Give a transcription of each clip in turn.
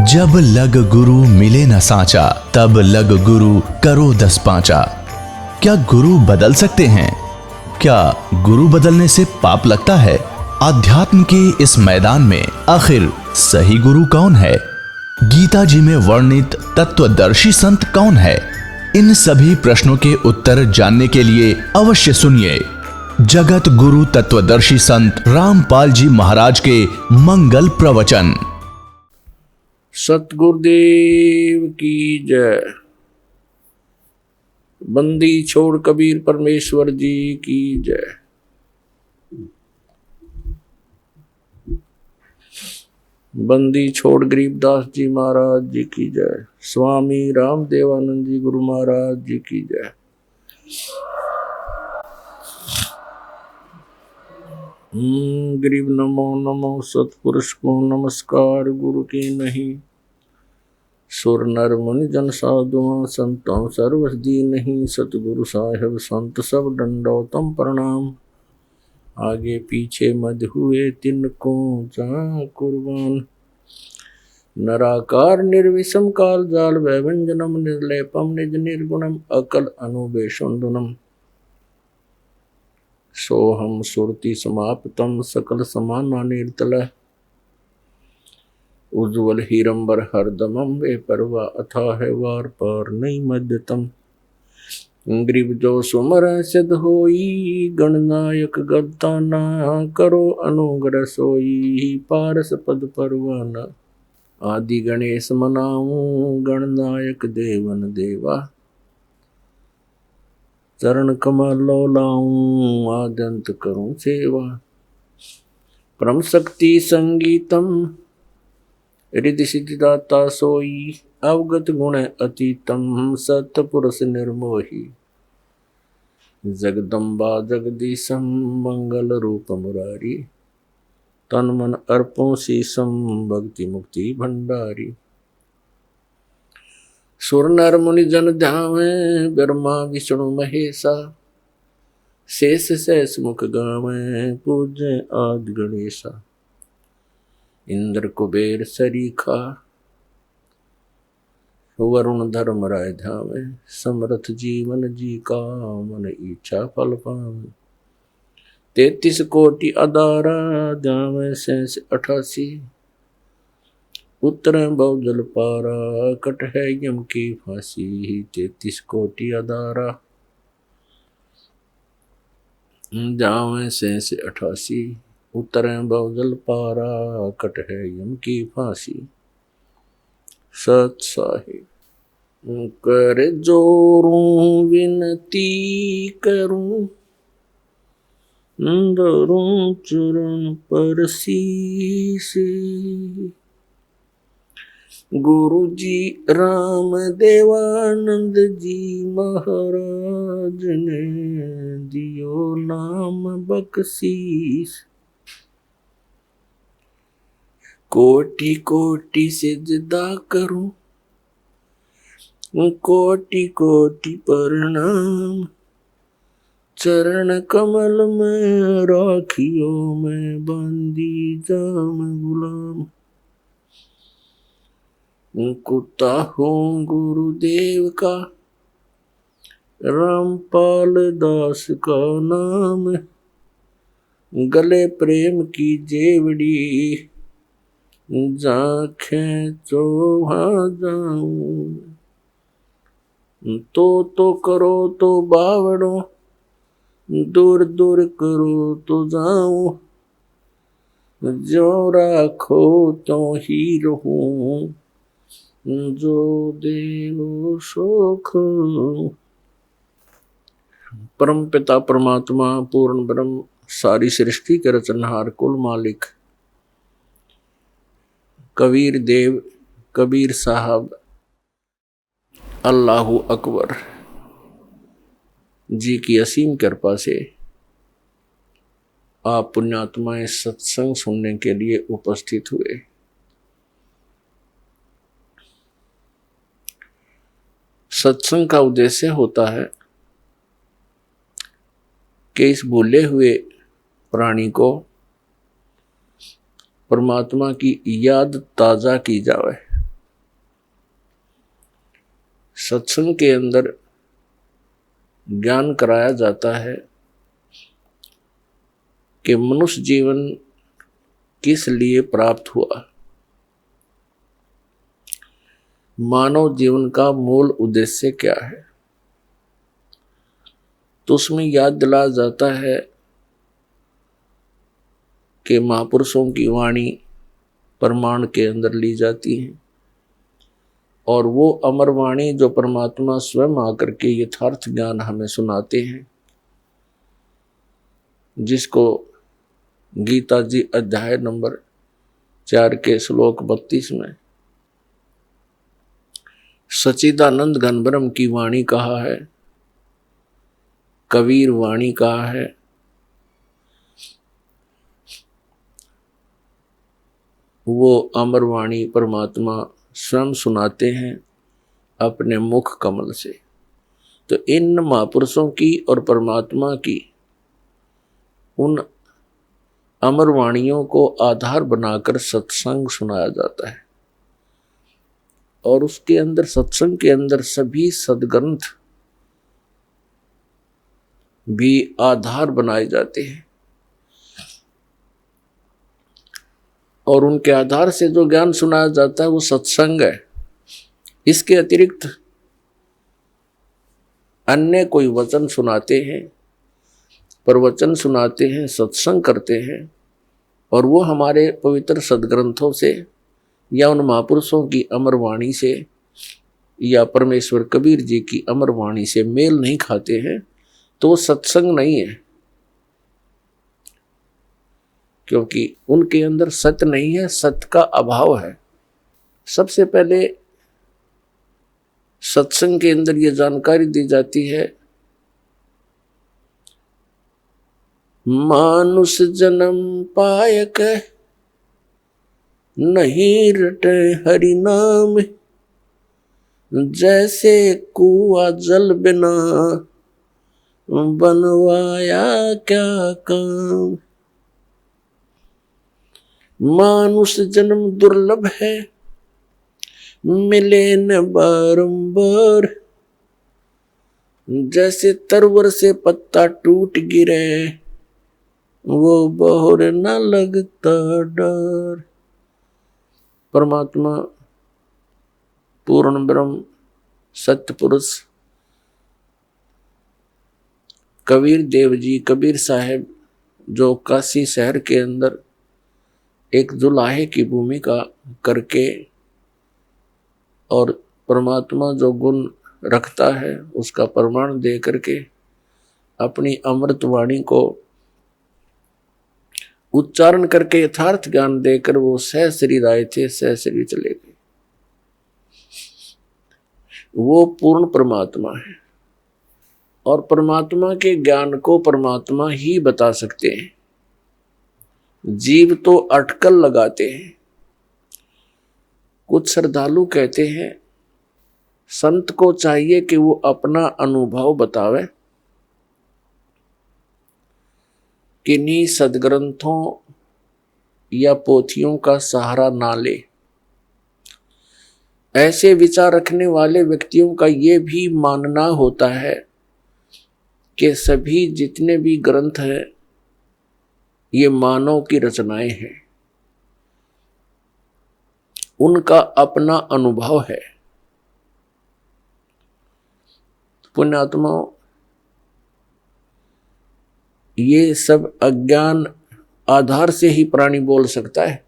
जब लग गुरु मिले न सांचा, तब लग गुरु करो 10 पांचा। क्या गुरु बदल सकते हैं? क्या गुरु बदलने से पाप लगता है? आध्यात्म के इस मैदान में आखिर सही गुरु कौन है? गीता जी में वर्णित तत्वदर्शी संत कौन है? इन सभी प्रश्नों के उत्तर जानने के लिए अवश्य सुनिए जगत गुरु तत्वदर्शी संत रामपाल जी महाराज के मंगल प्रवचन। सतगुरुदेव की जय। बंदी छोड़ कबीर परमेश्वर जी की जय। बंदी छोड़ गरीबदास जी महाराज जी की जय। स्वामी रामदेवानंद जी गुरु महाराज जी की जय। गरीब नमो नमो सतपुरुष को नमस्कार गुरु की नहीं। सुर नर मुनि जन साधुओं संतों सर्वस दी नहीं। सतगुरु साहेब संत सब दंडोतम प्रणाम। आगे पीछे मध हुए तिनको जहाँ कुर्बान। नराकार निर्विषम काल जाल वैभंजनम निर्लेपम निज निर्गुणम अकल अनुबेशुंदुनम। सोहम सुरति समाप्तम सकल समाना निर्तल। उज्ज्वल हीरंबर हरदमम वे परवा अथाह वार पार नहीं मध्यतम। ग्रीब जो सुमर सिद्ध होई गणनायक गद्दाना। करो अनुग्रह सोई पारस पद परवाना। आदि गणेश मनाऊं गणनायक देवन देवा। चरण कमल लाऊं आदंत करूं सेवा। परम शक्ति संगीतम रिद्धि सिद्धिदाता सोई। अवगत गुण अतीतम सतपुरुष निर्मोही। जगदम्बा जगदीशम मंगल रूप मुरारी। तन मन अर्पों शीसम भक्ति मुक्ति भंडारी। सुर नर मुनि जन ध्यावे ब्रह्मा विष्णु महेशा। शेष शेष मुख गावे पूज्य आदि गणेशा। इंद्र कुबेर सरीखा वरुण धर्म राय ध्यावे। समर्थ जीवन जी का मन इच्छा फल पावे। 33 कोटि अदारा ध्यावे शेष 88। उत्तर बहुजल पारा कट है यम की फांसी। 33 कोटि अदारा जावे शेष 88। उत्तर बहुजल पारा कट है यम की फांसी। सत साहिब कर जोरूं विनती करूं। धरूं चरण पर शीश। गुरु जी राम देवानंद जी महाराज ने दियो नाम बख्शीश। कोटि कोटि सिजदा करूं कोटि कोटि प्रणाम। चरण कमल में राखियो मैं बंदी जाम गुलाम। कुत्ता हूँ गुरुदेव का रामपाल दास का नाम। गले प्रेम की जेवड़ी जाखें तो वहाँ जाऊं। तो करो तो बावड़ो दूर दूर करो तो जाऊं। जो राखो तो ही रहूं जो देव सुख। परम पिता परमात्मा पूर्ण ब्रह्म सारी सृष्टि के रचनहार कुल मालिक कबीर देव कबीर साहब अल्लाहु अकबर जी की असीम कृपा से आप पुण्यात्माएं सत्संग सुनने के लिए उपस्थित हुए। सत्संग का उद्देश्य होता है कि इस भूले हुए प्राणी को परमात्मा की याद ताज़ा की जावे। सत्संग के अंदर ज्ञान कराया जाता है कि मनुष्य जीवन किस लिए प्राप्त हुआ, मानव जीवन का मूल उद्देश्य क्या है। तो उसमें याद दिलाया जाता है कि महापुरुषों की वाणी प्रमाण के अंदर ली जाती है और वो अमर वाणी जो परमात्मा स्वयं आकर के यथार्थ ज्ञान हमें सुनाते हैं, जिसको गीता जी अध्याय नंबर 4 के श्लोक 32 में सच्चिदानंद घन ब्रह्म की वाणी कहा है, कबीर वाणी कहा है। वो अमर वाणी परमात्मा स्वयं सुनाते हैं अपने मुख कमल से। तो इन महापुरुषों की और परमात्मा की उन अमर वाणियों को आधार बनाकर सत्संग सुनाया जाता है और उसके अंदर सत्संग के अंदर सभी सद्ग्रंथ भी आधार बनाए जाते हैं और उनके आधार से जो ज्ञान सुनाया जाता है वो सत्संग है। इसके अतिरिक्त अन्य कोई वचन सुनाते हैं, प्रवचन सुनाते हैं, सत्संग करते हैं और वो हमारे पवित्र सद्ग्रंथों से या उन महापुरुषों की अमर वाणी से या परमेश्वर कबीर जी की अमर वाणी से मेल नहीं खाते हैं, तो वो सत्संग नहीं है, क्योंकि उनके अंदर सत्य नहीं है, सत्य का अभाव है। सबसे पहले सत्संग के अंदर ये जानकारी दी जाती है, मानुष जन्म पायक नहीं रटे हरि नाम, जैसे कुआ जल बिना बनवाया क्या काम। मानुष जन्म दुर्लभ है मिले न बारंबार, जैसे तरवर से पत्ता टूट गिरे वो बहुर न लगता डर। परमात्मा पूर्ण ब्रह्म सत्य पुरुष कबीर देव जी, कबीर साहब जो काशी शहर के अंदर एक जुलाहे की भूमिका करके और परमात्मा जो गुण रखता है उसका प्रमाण दे करके अपनी अमृत वाणी को उच्चारण करके यथार्थ ज्ञान देकर वो सहशरीर आए थे, सहशरीर चले गए। वो पूर्ण परमात्मा है और परमात्मा के ज्ञान को परमात्मा ही बता सकते हैं। जीव तो अटकल लगाते हैं। कुछ श्रद्धालु कहते हैं संत को चाहिए कि वो अपना अनुभव बतावे, किन्हीं सदग्रंथों या पोथियों का सहारा ना ले। ऐसे विचार रखने वाले व्यक्तियों का ये भी मानना होता है कि सभी जितने भी ग्रंथ हैं ये मानव की रचनाएं हैं, उनका अपना अनुभव है। पुण्यात्माओं, ये सब अज्ञान आधार से ही प्राणी बोल सकता है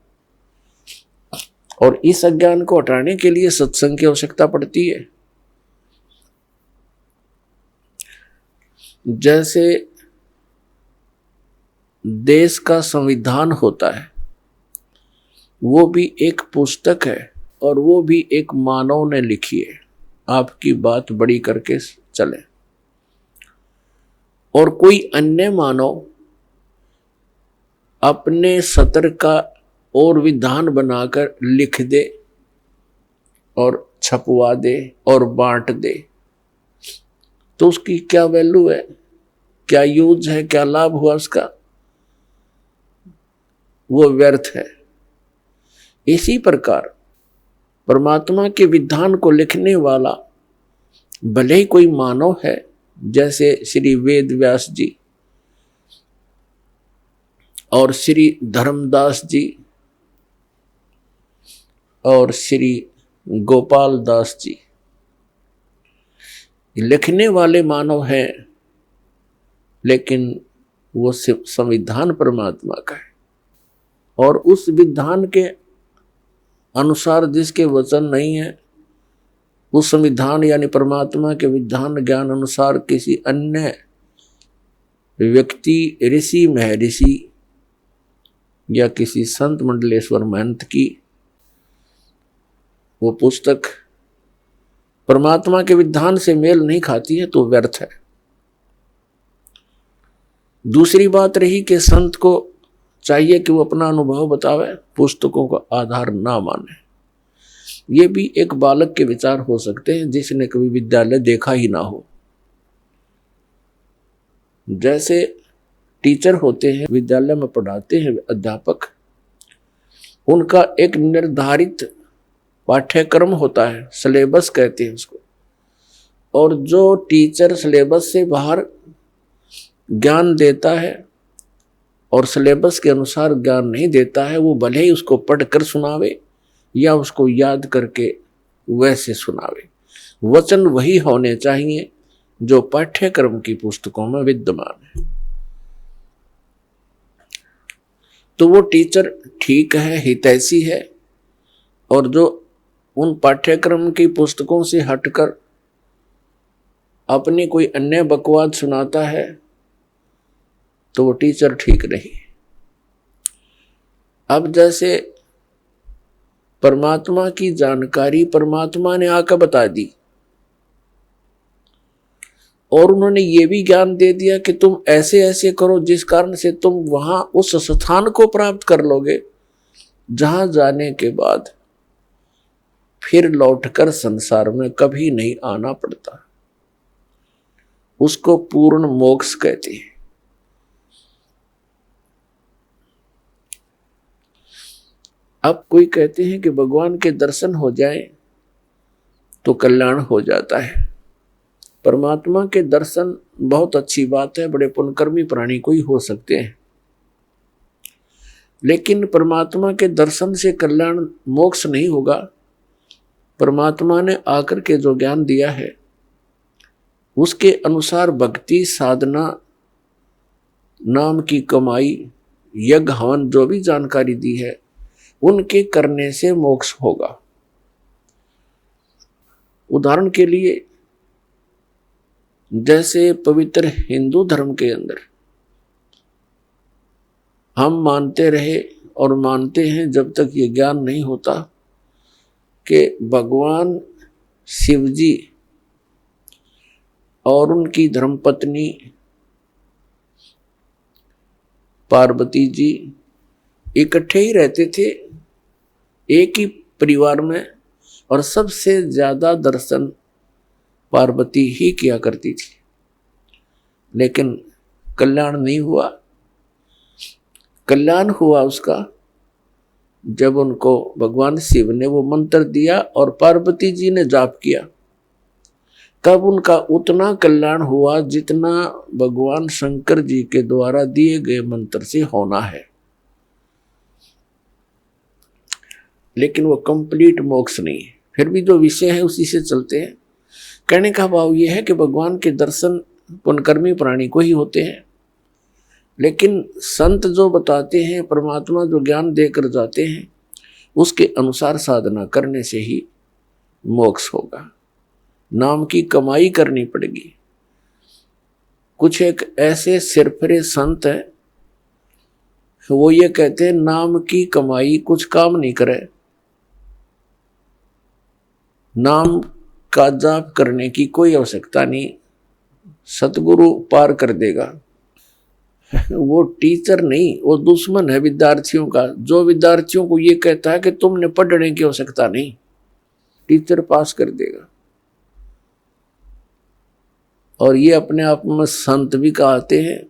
और इस अज्ञान को हटाने के लिए सत्संग की आवश्यकता पड़ती है। जैसे देश का संविधान होता है, वो भी एक पुस्तक है और वो भी एक मानव ने लिखी है। आपकी बात बड़ी करके चले और कोई अन्य मानव अपने सतर का और विधान बनाकर लिख दे और छपवा दे और बांट दे, तो उसकी क्या वैल्यू है, क्या यूज है, क्या लाभ हुआ उसका? वो व्यर्थ है। इसी प्रकार परमात्मा के विधान को लिखने वाला भले ही कोई मानव है, जैसे श्री वेद व्यास जी और श्री धर्मदास जी और श्री गोपाल दास जी, लिखने वाले मानव हैं, लेकिन वो संविधान परमात्मा का है, और उस विधान के अनुसार जिसके वचन नहीं है, उस संविधान यानी परमात्मा के विधान ज्ञान अनुसार किसी अन्य व्यक्ति, ऋषि महर्षि या किसी संत मंडलेश्वर महंत की वो पुस्तक परमात्मा के विधान से मेल नहीं खाती है तो व्यर्थ है। दूसरी बात रही कि संत को चाहिए कि वो अपना अनुभव बतावे, पुस्तकों का आधार ना माने। ये भी एक बालक के विचार हो सकते हैं जिसने कभी विद्यालय देखा ही ना हो। जैसे टीचर होते हैं, विद्यालय में पढ़ाते हैं अध्यापक, उनका एक निर्धारित पाठ्यक्रम होता है, सिलेबस कहते हैं उसको, और जो टीचर सिलेबस से बाहर ज्ञान देता है और सिलेबस के अनुसार ज्ञान नहीं देता है, वो भले ही उसको पढ़कर सुनावे या उसको याद करके वैसे सुनावे, वचन वही होने चाहिए जो पाठ्यक्रम की पुस्तकों में विद्यमान है। तो वो टीचर ठीक है, हितैषी है, और जो उन पाठ्यक्रम की पुस्तकों से हटकर अपनी कोई अन्य बकवाद सुनाता है तो वो टीचर ठीक नहीं। अब जैसे परमात्मा की जानकारी परमात्मा ने आकर बता दी और उन्होंने ये भी ज्ञान दे दिया कि तुम ऐसे ऐसे करो जिस कारण से तुम वहां उस स्थान को प्राप्त कर लोगे जहां जाने के बाद फिर लौटकर संसार में कभी नहीं आना पड़ता। उसको पूर्ण मोक्ष कहते हैं। अब कोई कहते हैं कि भगवान के दर्शन हो जाए तो कल्याण हो जाता है। परमात्मा के दर्शन बहुत अच्छी बात है, बड़े पुण्यकर्मी प्राणी को ही हो सकते हैं, लेकिन परमात्मा के दर्शन से कल्याण मोक्ष नहीं होगा। परमात्मा ने आकर के जो ज्ञान दिया है उसके अनुसार भक्ति साधना, नाम की कमाई, यज्ञ हवन, जो भी जानकारी दी है उनके करने से मोक्ष होगा। उदाहरण के लिए जैसे पवित्र हिंदू धर्म के अंदर हम मानते रहे और मानते हैं जब तक ये ज्ञान नहीं होता कि भगवान शिव जी और उनकी धर्मपत्नी पार्वती जी इकट्ठे ही रहते थे एक ही परिवार में, और सबसे ज्यादा दर्शन पार्वती ही किया करती थी, लेकिन कल्याण नहीं हुआ। कल्याण हुआ उसका जब उनको भगवान शिव ने वो मंत्र दिया और पार्वती जी ने जाप किया, तब उनका उतना कल्याण हुआ जितना भगवान शंकर जी के द्वारा दिए गए मंत्र से होना है। लेकिन वो कंप्लीट मोक्ष नहीं है। फिर भी जो विषय है उसी से चलते हैं। कहने का भाव यह है कि भगवान के दर्शन पुण्यकर्मी प्राणी को ही होते हैं, लेकिन संत जो बताते हैं, परमात्मा जो ज्ञान देकर जाते हैं, उसके अनुसार साधना करने से ही मोक्ष होगा। नाम की कमाई करनी पड़ेगी। कुछ एक ऐसे सिरफिरे संत हैं, वो ये कहते हैं नाम की कमाई कुछ काम नहीं करे, नाम का जाप करने की कोई आवश्यकता नहीं, सतगुरु पार कर देगा। वो टीचर नहीं, वो दुश्मन है विद्यार्थियों का, जो विद्यार्थियों को ये कहता है कि तुमने पढ़ने की आवश्यकता नहीं, टीचर पास कर देगा। और ये अपने आप में संत भी कहते हैं,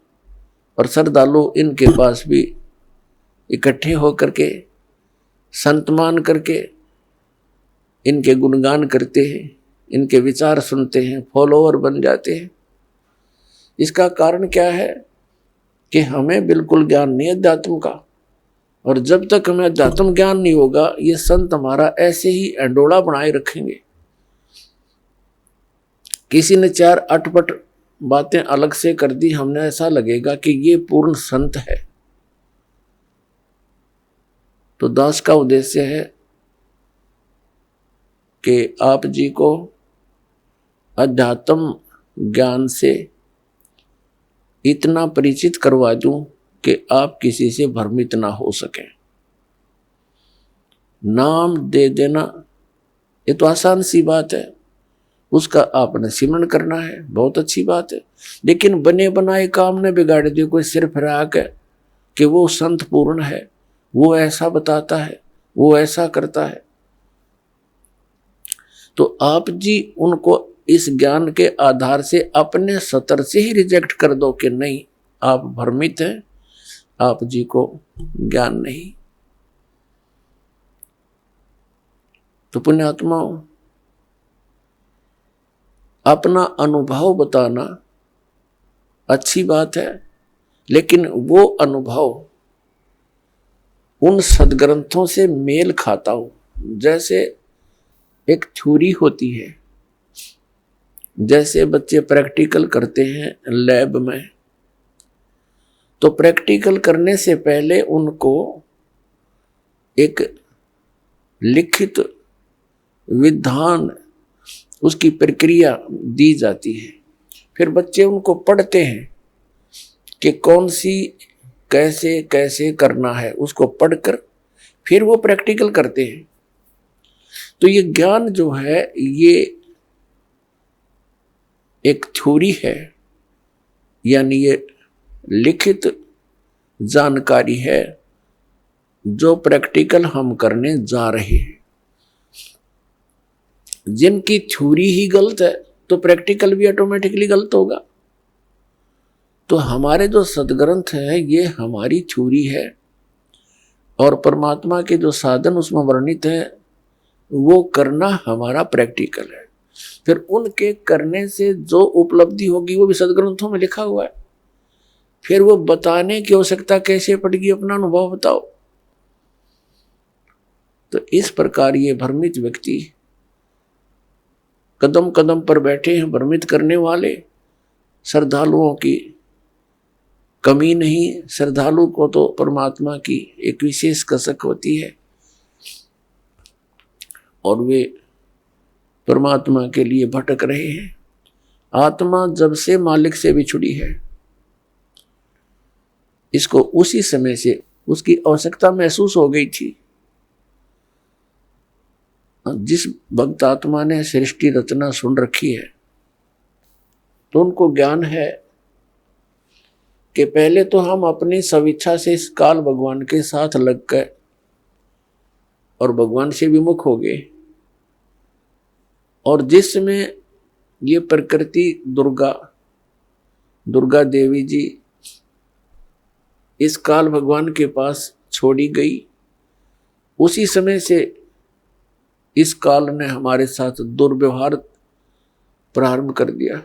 और श्रद्धालु इनके पास भी इकट्ठे होकर के संत मान करके इनके गुणगान करते हैं इनके विचार सुनते हैं, फॉलोअर बन जाते हैं। इसका कारण क्या है कि हमें बिल्कुल ज्ञान नहीं है अध्यात्म का, और जब तक हमें अध्यात्म ज्ञान नहीं होगा ये संत हमारा ऐसे ही अंडोला बनाए रखेंगे। किसी ने 4 अटपट बातें अलग से कर दी, हमने ऐसा लगेगा कि ये पूर्ण संत है। तो दास का उद्देश्य है कि आप जी को अध्यात्म ज्ञान से इतना परिचित करवा दूं कि आप किसी से भ्रमित ना हो सके। नाम दे देना ये तो आसान सी बात है, उसका आपने सिमरण करना है, बहुत अच्छी बात है। लेकिन बने बनाए काम ने बिगाड़ दिए। कोई सिर फिरा के कि वो संत पूर्ण है, वो ऐसा बताता है, वो ऐसा करता है, तो आप जी उनको इस ज्ञान के आधार से अपने सतर से ही रिजेक्ट कर दो कि नहीं, आप भ्रमित हैं, आप जी को ज्ञान नहीं। तो पुण्यात्माओं, अपना अनुभव बताना अच्छी बात है, लेकिन वो अनुभव उन सदग्रंथों से मेल खाता हो। जैसे एक थ्योरी होती है, जैसे बच्चे प्रैक्टिकल करते हैं लैब में, तो प्रैक्टिकल करने से पहले उनको एक लिखित विधान, उसकी प्रक्रिया दी जाती है। फिर बच्चे उनको पढ़ते हैं कि कौन सी कैसे कैसे करना है, उसको पढ़कर फिर वो प्रैक्टिकल करते हैं। तो ये ज्ञान जो है ये एक थ्योरी है, यानी ये लिखित जानकारी है जो प्रैक्टिकल हम करने जा रहे हैं। जिनकी थ्योरी ही गलत है तो प्रैक्टिकल भी ऑटोमेटिकली गलत होगा। तो हमारे जो सदग्रंथ है ये हमारी थ्योरी है, और परमात्मा के जो साधन उसमें वर्णित है वो करना हमारा प्रैक्टिकल है। फिर उनके करने से जो उपलब्धि होगी वो भी सदग्रंथों में लिखा हुआ है। फिर वो बताने की आवश्यकता कैसे पड़ेगी, अपना अनुभव बताओ। तो इस प्रकार ये भ्रमित व्यक्ति कदम कदम पर बैठे हैं, भ्रमित करने वाले। श्रद्धालुओं की कमी नहीं, श्रद्धालु को तो परमात्मा की एक विशेष कसक होती है और वे परमात्मा के लिए भटक रहे हैं। आत्मा जब से मालिक से बिछुड़ी है, इसको उसी समय से उसकी आवश्यकता महसूस हो गई थी। जिस भक्त आत्मा ने सृष्टि रचना सुन रखी है तो उनको ज्ञान है कि पहले तो हम अपनी स्वेच्छा से इस काल भगवान के साथ लग गए और भगवान से विमुख हो गए, और जिसमें ये प्रकृति दुर्गा देवी जी इस काल भगवान के पास छोड़ी गई, उसी समय से इस काल ने हमारे साथ दुर्व्यवहार प्रारंभ कर दिया,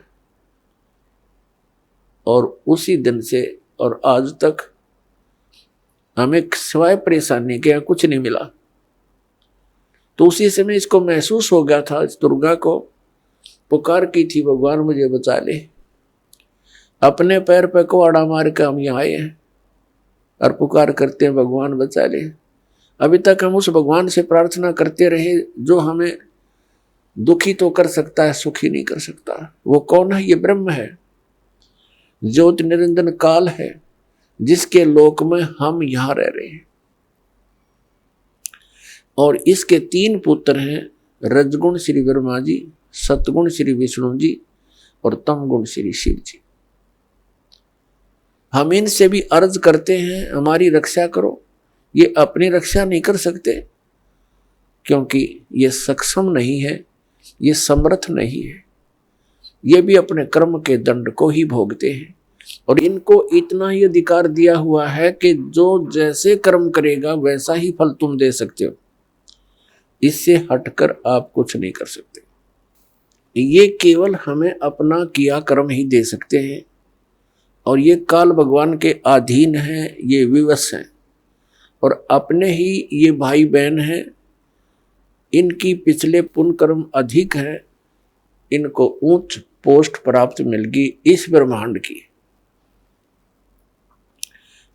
और उसी दिन से और आज तक हमें सिवाय परेशानी के कुछ नहीं मिला। तो उसी समय इसको महसूस हो गया था, इस दुर्गा को पुकार की थी, भगवान मुझे बचा ले। अपने पैर पे कुआड़ा मार के हम यहाँ आए हैं और पुकार करते हैं भगवान बचा ले। अभी तक हम उस भगवान से प्रार्थना करते रहे जो हमें दुखी तो कर सकता है, सुखी नहीं कर सकता। वो कौन है? ये ब्रह्म है, ज्योति निरंजन काल है, जिसके लोक में हम यहां रह रहे हैं। और इसके 3 पुत्र हैं, रजगुण श्री ब्रह्मा जी, सतगुण श्री विष्णु जी और तमगुण श्री शिव जी। हम इनसे भी अर्ज करते हैं हमारी रक्षा करो। ये अपनी रक्षा नहीं कर सकते क्योंकि ये सक्षम नहीं है, ये समर्थ नहीं है। ये भी अपने कर्म के दंड को ही भोगते हैं, और इनको इतना ही अधिकार दिया हुआ है कि जो जैसे कर्म करेगा वैसा ही फल तुम दे सकते हो, इससे हटकर आप कुछ नहीं कर सकते। ये केवल हमें अपना किया कर्म ही दे सकते हैं, और ये काल भगवान के अधीन है, ये विवश हैं, और अपने ही ये भाई बहन हैं, इनकी पिछले पुण्य कर्म अधिक है, इनको उच्च पोस्ट प्राप्त मिल गई इस ब्रह्मांड की।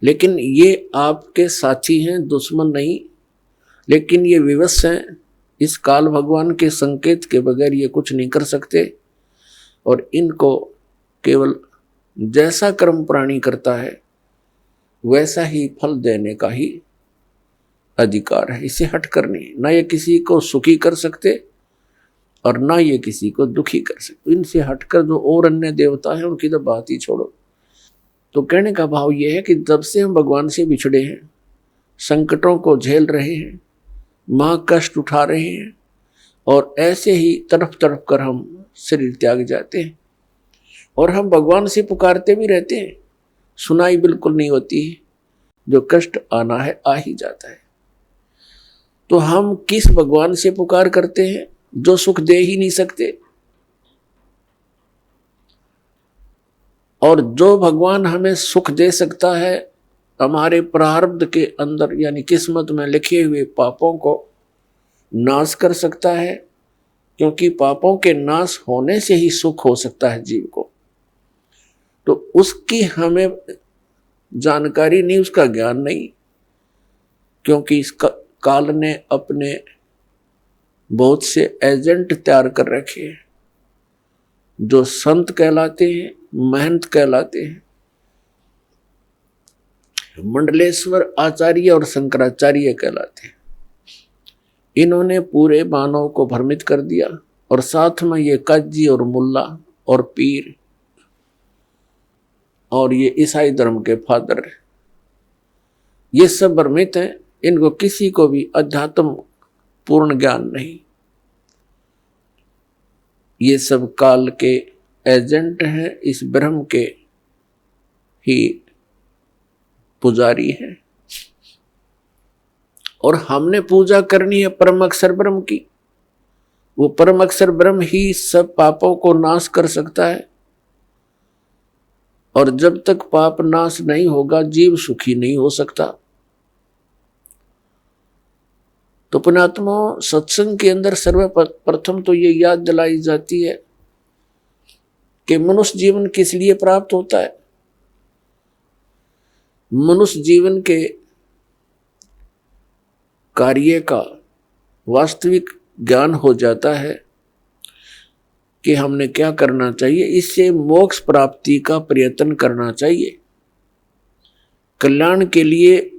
लेकिन ये आपके साथी हैं, दुश्मन नहीं, लेकिन ये विवश हैं, इस काल भगवान के संकेत के बगैर ये कुछ नहीं कर सकते, और इनको केवल जैसा कर्म प्राणी करता है वैसा ही फल देने का ही अधिकार है, इसे हट कर नहीं। ना ये किसी को सुखी कर सकते और ना ये किसी को दुखी कर सकते। इनसे हटकर जो और अन्य देवता हैं उनकी तो बात ही छोड़ो। तो कहने का भाव ये है कि जब से हम भगवान से बिछड़े हैं, संकटों को झेल रहे हैं, माँ कष्ट उठा रहे हैं, और ऐसे ही तड़प तड़प कर हम शरीर त्याग जाते हैं, और हम भगवान से पुकारते भी रहते हैं, सुनाई बिल्कुल नहीं होती है, जो कष्ट आना है आ ही जाता है। तो हम किस भगवान से पुकार करते हैं जो सुख दे ही नहीं सकते, और जो भगवान हमें सुख दे सकता है हमारे प्रारब्ध के अंदर यानी किस्मत में लिखे हुए पापों को नाश कर सकता है, क्योंकि पापों के नाश होने से ही सुख हो सकता है जीव को। तो उसकी हमें जानकारी नहीं, उसका ज्ञान नहीं, क्योंकि इसका काल ने अपने बहुत से एजेंट तैयार कर रखे हैं जो संत कहलाते हैं, महंत कहलाते हैं। मंडलेश्वर आचार्य और शंकराचार्य कहलाते हैं। इन्होंने पूरे मानव को भ्रमित कर दिया, और साथ में ये काजी और मुल्ला और पीर और ये ईसाई धर्म के फादर, ये सब भ्रमित हैं। इनको किसी को भी अध्यात्म पूर्ण ज्ञान नहीं। ये सब काल के एजेंट हैं, इस ब्रह्म के ही पुजारी हैं, और हमने पूजा करनी है परम अक्षर ब्रह्म की। वो परम अक्षर ब्रह्म ही सब पापों को नाश कर सकता है, और जब तक पाप नाश नहीं होगा जीव सुखी नहीं हो सकता। तो पुण्यात्मा, सत्संग के अंदर सर्वप्रथम तो ये याद दिलाई जाती है कि मनुष्य जीवन किस लिए प्राप्त होता है। मनुष्य जीवन के कार्य का वास्तविक ज्ञान हो जाता है कि हमने क्या करना चाहिए, इससे मोक्ष प्राप्ति का प्रयत्न करना चाहिए। कल्याण के लिए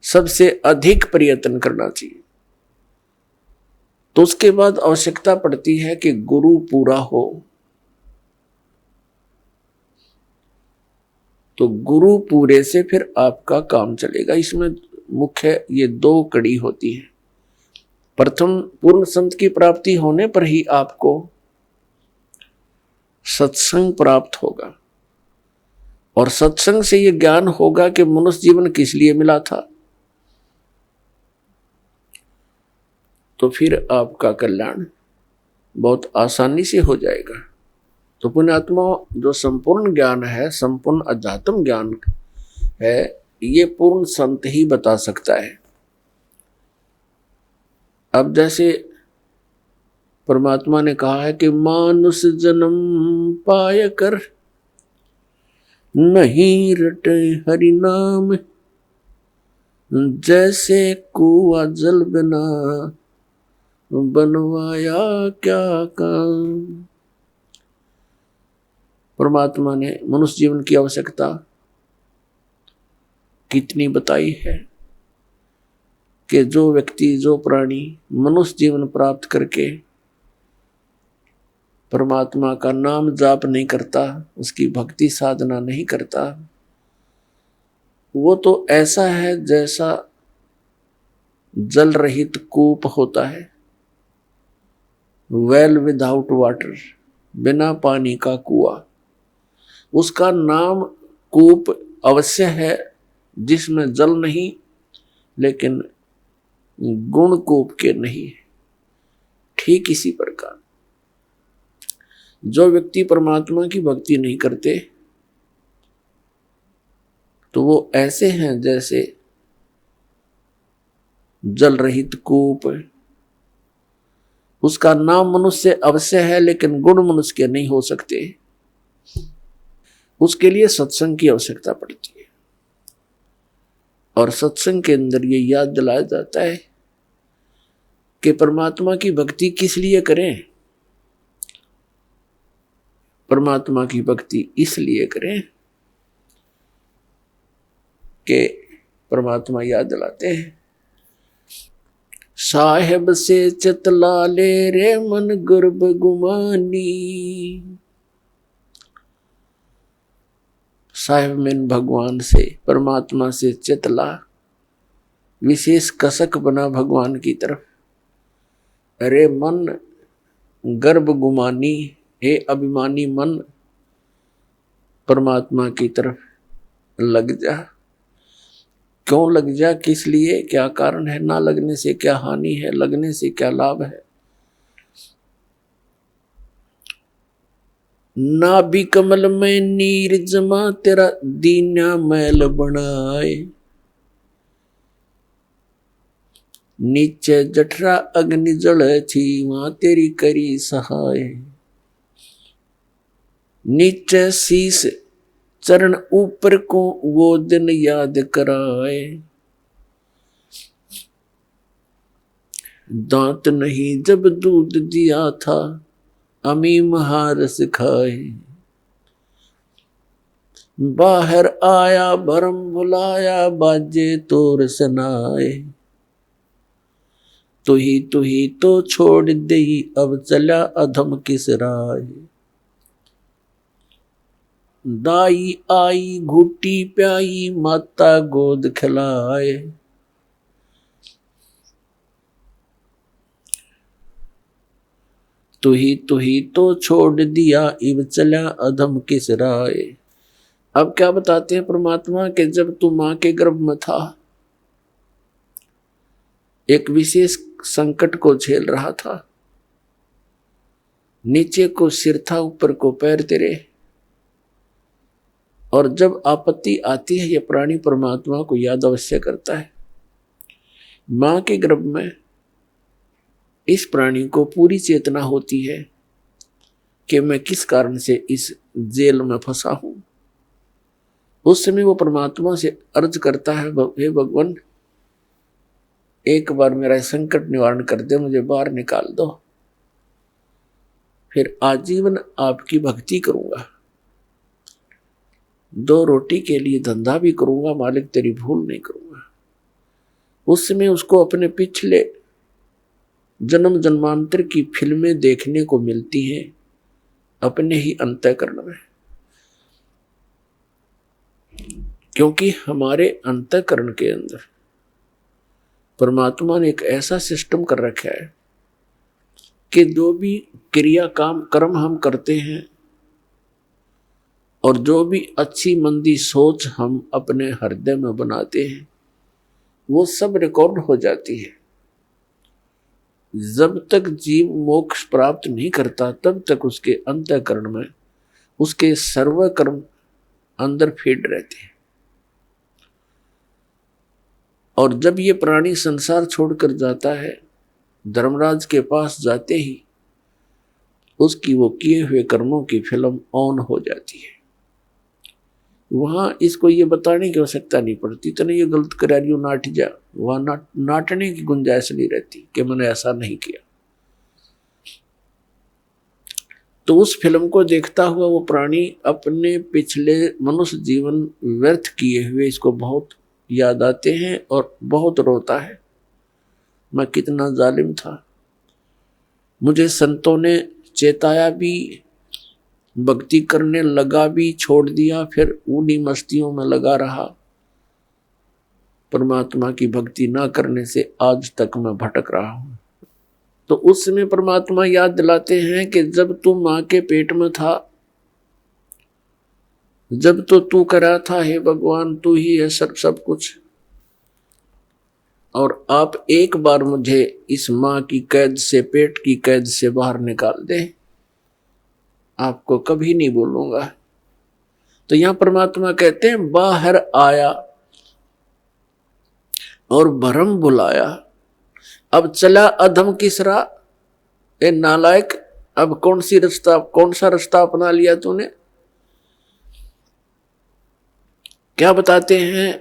सबसे अधिक प्रयत्न करना चाहिए। तो उसके बाद आवश्यकता पड़ती है कि गुरु पूरा हो। तो गुरु पूरे से फिर आपका काम चलेगा। इसमें मुख्य ये दो कड़ी होती है। प्रथम, पूर्ण संत की प्राप्ति होने पर ही आपको सत्संग प्राप्त होगा, और सत्संग से ये ज्ञान होगा कि मनुष्य जीवन किस लिए मिला था। तो फिर आपका कल्याण बहुत आसानी से हो जाएगा। तो पुण्यात्मा, जो संपूर्ण ज्ञान है, संपूर्ण अध्यात्म ज्ञान है, ये पूर्ण संत ही बता सकता है। अब जैसे परमात्मा ने कहा है कि मानुष जन्म पाय कर नहीं रटे हरि नाम, जैसे कुआं जल बिना बनवाया क्या काम। परमात्मा ने मनुष्य जीवन की आवश्यकता कितनी बताई है कि जो व्यक्ति, जो प्राणी मनुष्य जीवन प्राप्त करके परमात्मा का नाम जाप नहीं करता, उसकी भक्ति साधना नहीं करता, वो तो ऐसा है जैसा जल रहित कूप होता है, वेल विदाउट वाटर, बिना पानी का कुआं। उसका नाम कूप अवश्य है जिसमें जल नहीं, लेकिन गुण कूप के नहीं। ठीक इसी प्रकार जो व्यक्ति परमात्मा की भक्ति नहीं करते तो वो ऐसे हैं जैसे जल रहित कूप। उसका नाम मनुष्य अवश्य है लेकिन गुण मनुष्य के नहीं हो सकते। उसके लिए सत्संग की आवश्यकता पड़ती है और सत्संग के अंदर ये याद दिलाया जाता है कि परमात्मा की भक्ति किस लिए करें। परमात्मा की भक्ति इसलिए करें कि परमात्मा याद दिलाते हैं, साहेब से चतला ले रे मन गर्भ गुमानी। साहेब में भगवान से, परमात्मा से चतला, विशेष कसक बना भगवान की तरफ। अरे मन गर्भ गुमानी, हे अभिमानी मन परमात्मा की तरफ लग जा। क्यों लग जा, किस लिए, क्या कारण है, ना लगने से क्या हानि है, लगने से क्या लाभ है। नाभि कमल में नीर जमा तेरा दीना मैल बनाए। नीचे जठरा अग्नि जल थी वहां तेरी करी सहाय। नीचे शीस चरण ऊपर को वो दिन याद कराए। दांत नहीं जब दूध दिया था अमी महारस खाए। बाहर आया भरम बुलाया बाजे तोर सनाए। तू ही तो छोड़ दे अब चला अधम किस राय। दाई आई घुटी प्याई माता गोद खिलाए। तू ही तो छोड़ दिया इब चला अधम किस राय। अब क्या बताते हैं परमात्मा कि जब तू मां के गर्भ में था एक विशेष संकट को झेल रहा था। नीचे को सिर था, ऊपर को पैर तेरे। और जब आपत्ति आती है ये प्राणी परमात्मा को याद अवश्य करता है। मां के गर्भ में इस प्राणी को पूरी चेतना होती है कि मैं किस कारण से इस जेल में फंसा हूं। उस समय वो परमात्मा से अर्ज करता है, हे भगवान एक बार मेरा संकट निवारण कर दे, मुझे बाहर निकाल दो, फिर आजीवन आपकी भक्ति करूंगा, 2 रोटी के लिए धंधा भी करूंगा, मालिक तेरी भूल नहीं करूंगा। उस समय उसको अपने पिछले जन्म जन्मांतर की फिल्में देखने को मिलती हैं अपने ही अंतःकरण में। क्योंकि हमारे अंतःकरण के अंदर परमात्मा ने एक ऐसा सिस्टम कर रखा है कि जो भी क्रिया काम कर्म हम करते हैं और जो भी अच्छी मंदी सोच हम अपने हृदय में बनाते हैं वो सब रिकॉर्ड हो जाती है। जब तक जीव मोक्ष प्राप्त नहीं करता तब तक उसके अंतःकरण में उसके सर्व कर्म अंदर फीड रहते हैं। और जब ये प्राणी संसार छोड़कर जाता है धर्मराज के पास जाते ही उसकी वो किए हुए कर्मों की फिल्म ऑन हो जाती है। वहां इसको ये बताने की आवश्यकता नहीं पड़ती, तो नहीं ये गलत करा रही हो नाट जा, वहां नाटने की गुंजाइश नहीं रहती कि मैंने ऐसा नहीं किया। तो उस फिल्म को देखता हुआ वो प्राणी अपने पिछले मनुष्य जीवन व्यर्थ किए हुए इसको बहुत याद आते हैं और बहुत रोता है। मैं कितना जालिम था, मुझे संतों ने चेताया भी, भक्ति करने लगा भी, छोड़ दिया, फिर उन्हीं मस्तियों में लगा रहा। परमात्मा की भक्ति ना करने से आज तक मैं भटक रहा हूं। तो उस समय परमात्मा याद दिलाते हैं कि जब तू मां के पेट में था, जब तो तू करा था, हे भगवान तू ही है सब कुछ, और आप एक बार मुझे इस मां की कैद से, पेट की कैद से बाहर निकाल दे। आपको कभी नहीं भूलूंगा। तो यहां परमात्मा कहते हैं बाहर आया और भरम बुलाया, अब चला अधम किस राह, ए नालायक, अब कौन सा रास्ता अपना लिया तूने। क्या बताते हैं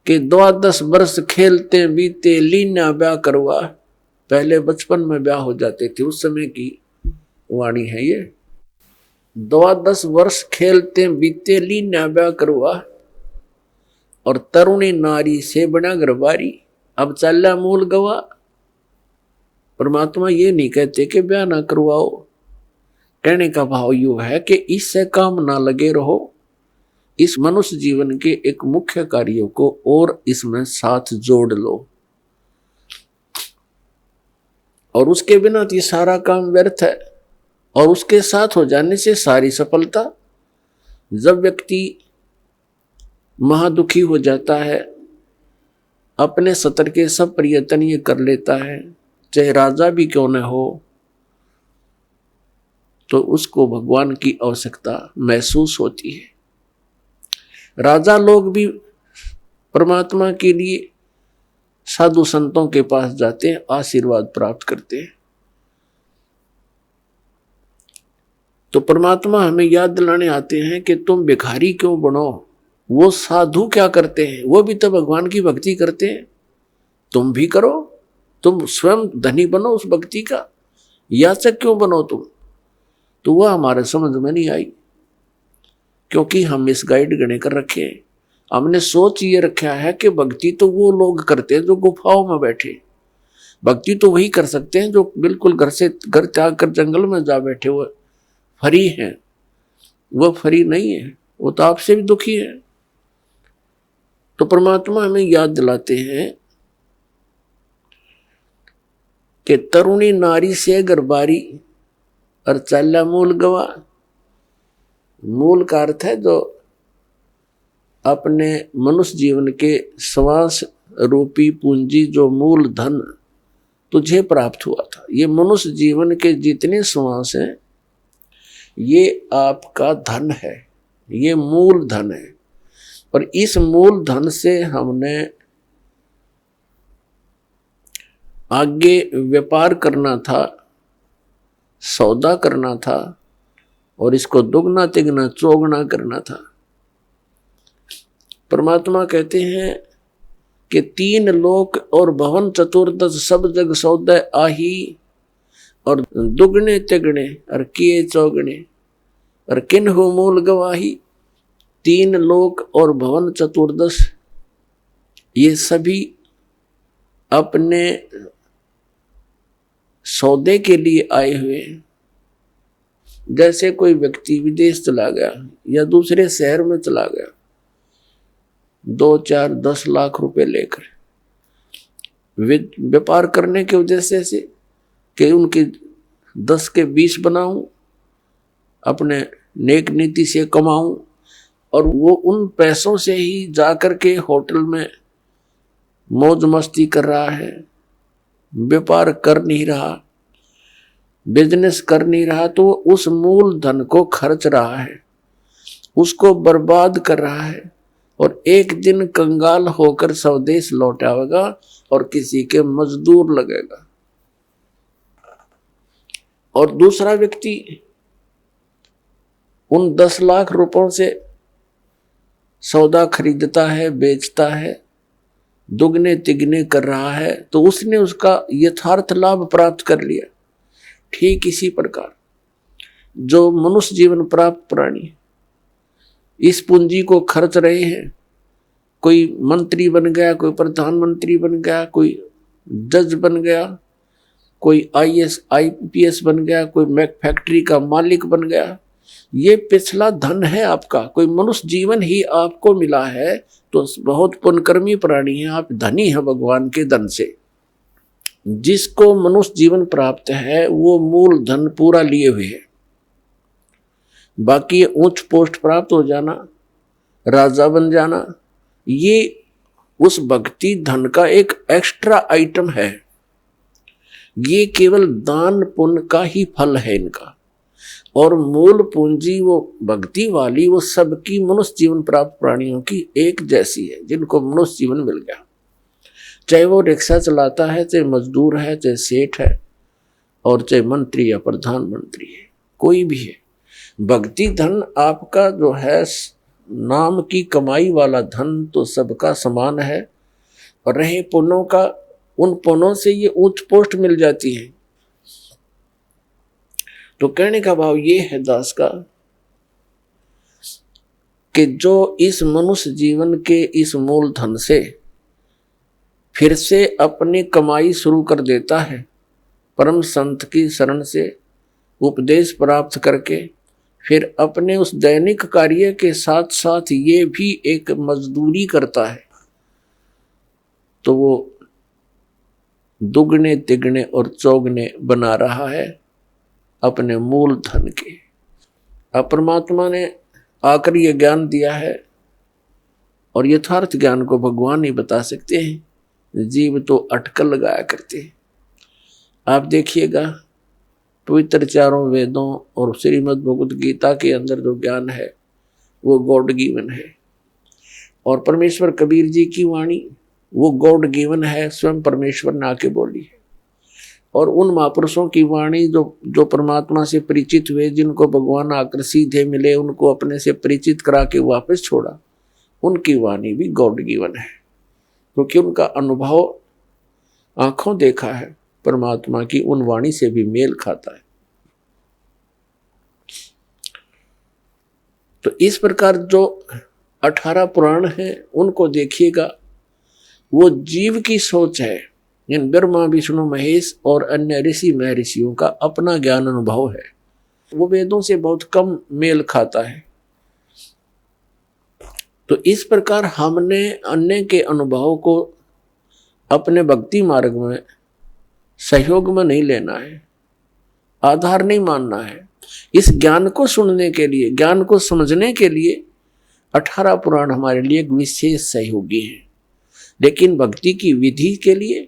कि 10 वर्ष खेलते बीते लीना ब्याह करवा। पहले बचपन में ब्याह हो जाते थे, उस समय की वाणी है ये। 10 वर्ष खेलते बीते लीना ब्याह करवा, और तरुणी नारी से बना गरबारी, अब चला मूल गवा। परमात्मा ये नहीं कहते कि ब्याह ना करवाओ, कहने का भाव यू है कि इससे काम ना लगे रहो, इस मनुष्य जीवन के एक मुख्य कार्यों को और इसमें साथ जोड़ लो, और उसके बिना तो ये सारा काम व्यर्थ है, और उसके साथ हो जाने से सारी सफलता। जब व्यक्ति महादुखी हो जाता है, अपने सतर के सब प्रयत्न ये कर लेता है, चाहे राजा भी क्यों न हो, तो उसको भगवान की आवश्यकता महसूस होती है। राजा लोग भी परमात्मा के लिए साधु संतों के पास जाते हैं, आशीर्वाद प्राप्त करते हैं। तो परमात्मा हमें याद दिलाने आते हैं कि तुम भिखारी क्यों बनो, वो साधु क्या करते हैं, वो भी तो भगवान की भक्ति करते हैं, तुम भी करो, तुम स्वयं धनी बनो उस भक्ति का, याचक क्यों बनो तुम। तो वह हमारे समझ में नहीं आई, क्योंकि हम इस गाइड गणे कर रखे हैं। हमने सोच ये रखा है कि भक्ति तो वो लोग करते हैं जो गुफाओं में बैठे, भक्ति तो वही कर सकते हैं जो बिल्कुल घर त्याग कर जंगल में जा बैठे हुए फरी हैं। वो फरी नहीं है, वो तो आपसे भी दुखी है। तो परमात्मा हमें याद दिलाते हैं कि तरुणी नारी से गरबारी और चाला मूल गवा। मूल का अर्थ है जो अपने मनुष्य जीवन के श्वास रूपी पूंजी, जो मूल धन तुझे प्राप्त हुआ था। ये मनुष्य जीवन के जितने श्वास हैं ये आपका धन है, ये मूल धन है। और इस मूल धन से हमने आगे व्यापार करना था, सौदा करना था, और इसको दुगना तिगना चौगुना करना था। परमात्मा कहते हैं कि 3 लोक और भवन चतुर्दश सब जग सौदे आही, और दुगने तिगने और किए चौगने और किन्हु मूल गवाही। 3 लोक और भवन चतुर्दश ये सभी अपने सौदे के लिए आए हुए हैं। जैसे कोई व्यक्ति विदेश चला गया या दूसरे शहर में चला गया 2, 4, 10 लाख रुपए लेकर व्यापार करने के उद्देश्य से कि उनकी 10 के 20 बनाऊं, अपने नेक नीति से कमाऊं, और वो उन पैसों से ही जाकर के होटल में मौज मस्ती कर रहा है, व्यापार कर नहीं रहा, बिजनेस कर नहीं रहा, तो उस मूल धन को खर्च रहा है, उसको बर्बाद कर रहा है, और एक दिन कंगाल होकर स्वदेश लौट आएगा और किसी के मजदूर लगेगा। और दूसरा व्यक्ति उन 10 लाख रुपयों से सौदा खरीदता है, बेचता है, दुगने तिगने कर रहा है, तो उसने उसका यथार्थ लाभ प्राप्त कर लिया। ठीक इसी प्रकार जो मनुष्य जीवन प्राप्त प्राणी इस पूंजी को खर्च रहे हैं, कोई मंत्री बन गया, कोई प्रधानमंत्री बन गया, कोई जज बन गया, कोई IAS IPS बन गया, कोई फैक्ट्री का मालिक बन गया, ये पिछला धन है आपका। कोई मनुष्य जीवन ही आपको मिला है तो बहुत पुण्यकर्मी प्राणी है, आप धनी है भगवान के धन से। जिसको मनुष्य जीवन प्राप्त है वो मूल धन पूरा लिए हुए है। बाकी उच्च पोस्ट प्राप्त हो जाना, राजा बन जाना, ये उस भक्ति धन का एक एक्स्ट्रा आइटम है। ये केवल दान पुण्य का ही फल है इनका। और मूल पूंजी वो भक्ति वाली, वो सबकी मनुष्य जीवन प्राप्त प्राणियों की एक जैसी है, जिनको मनुष्य जीवन मिल गया। चाहे वो रिक्शा चलाता है, चाहे मजदूर है, चाहे सेठ है, और चाहे मंत्री या प्रधानमंत्री है, कोई भी है। भक्ति धन आपका जो है नाम की कमाई वाला धन तो सबका समान है। और रहे पुण्यों का, उन पुण्यों से ये उच्च पोस्ट मिल जाती है। तो कहने का भाव ये है दास का कि जो इस मनुष्य जीवन के इस मूल धन से फिर से अपनी कमाई शुरू कर देता है, परम संत की शरण से उपदेश प्राप्त करके, फिर अपने उस दैनिक कार्य के साथ साथ ये भी एक मजदूरी करता है, तो वो दुगने तिगने और चौगने बना रहा है अपने मूल धन के। अब परमात्मा ने आकर ये ज्ञान दिया है, और यथार्थ ज्ञान को भगवान ही बता सकते हैं, जीव तो अटकल लगाया करते हैं। आप देखिएगा पवित्र चारों वेदों और श्रीमद् भगवद गीता के अंदर जो ज्ञान है वो गॉड गिवन है, और परमेश्वर कबीर जी की वाणी वो गॉड गिवन है, स्वयं परमेश्वर ने आके बोली है। और उन महापुरुषों की वाणी जो परमात्मा से परिचित हुए, जिनको भगवान आकर सीधे मिले, उनको अपने से परिचित करा के वापस छोड़ा, उनकी वाणी भी गॉड गिवन है, क्योंकि उनका अनुभव आंखों देखा है परमात्मा की उन वाणी से भी मेल खाता है। तो इस प्रकार जो 18 पुराण हैं उनको देखिएगा, वो जीव की सोच है। इन ब्रह्मा विष्णु महेश और अन्य ऋषि महर्षियों का अपना ज्ञान अनुभव है, वो वेदों से बहुत कम मेल खाता है। तो इस प्रकार हमने अन्य के अनुभव को अपने भक्ति मार्ग में सहयोग में नहीं लेना है, आधार नहीं मानना है। इस ज्ञान को सुनने के लिए, ज्ञान को समझने के लिए 18 पुराण हमारे लिए एक विशेष सहयोगी हैं, लेकिन भक्ति की विधि के लिए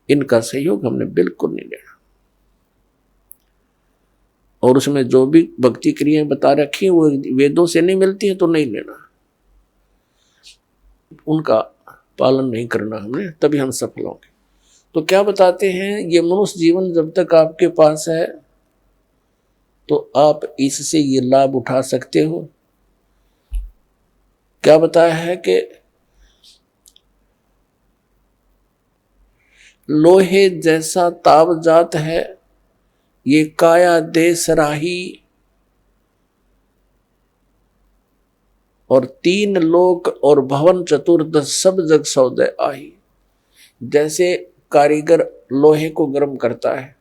इनका सहयोग हमने बिल्कुल नहीं लेना। और उसमें जो भी भक्ति क्रियाएं बता रखी हैं वो वेदों से नहीं मिलती हैं तो नहीं लेना, उनका पालन नहीं करना हमने, तभी हम सफल होंगे। तो क्या बताते हैं, ये मनुष्य जीवन जब तक आपके पास है तो आप इससे ये लाभ उठा सकते हो। क्या बताया है कि लोहे जैसा ताव जात है, ये काया दे सराही, और 3 लोक और भवन चतुर्दश सब जग सौदे आही। जैसे कारीगर लोहे को गर्म करता है,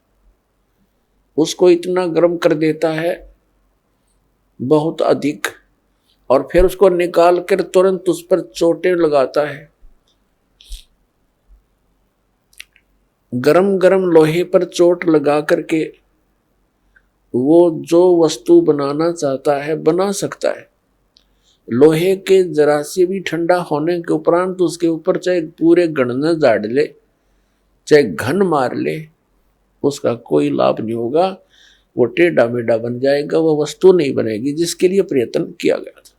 उसको इतना गर्म कर देता है बहुत अधिक, और फिर उसको निकाल कर तुरंत उस पर चोटें लगाता है। गरम गरम लोहे पर चोट लगा करके वो जो वस्तु बनाना चाहता है बना सकता है। लोहे के जरा से भी ठंडा होने के उपरांत उसके ऊपर चाहे पूरे गणने झाड़ ले, चाहे घन मार ले, उसका कोई लाभ नहीं होगा। वो टेढ़ा मेढ़ा बन जाएगा, वो वस्तु नहीं बनेगी जिसके लिए प्रयत्न किया गया था।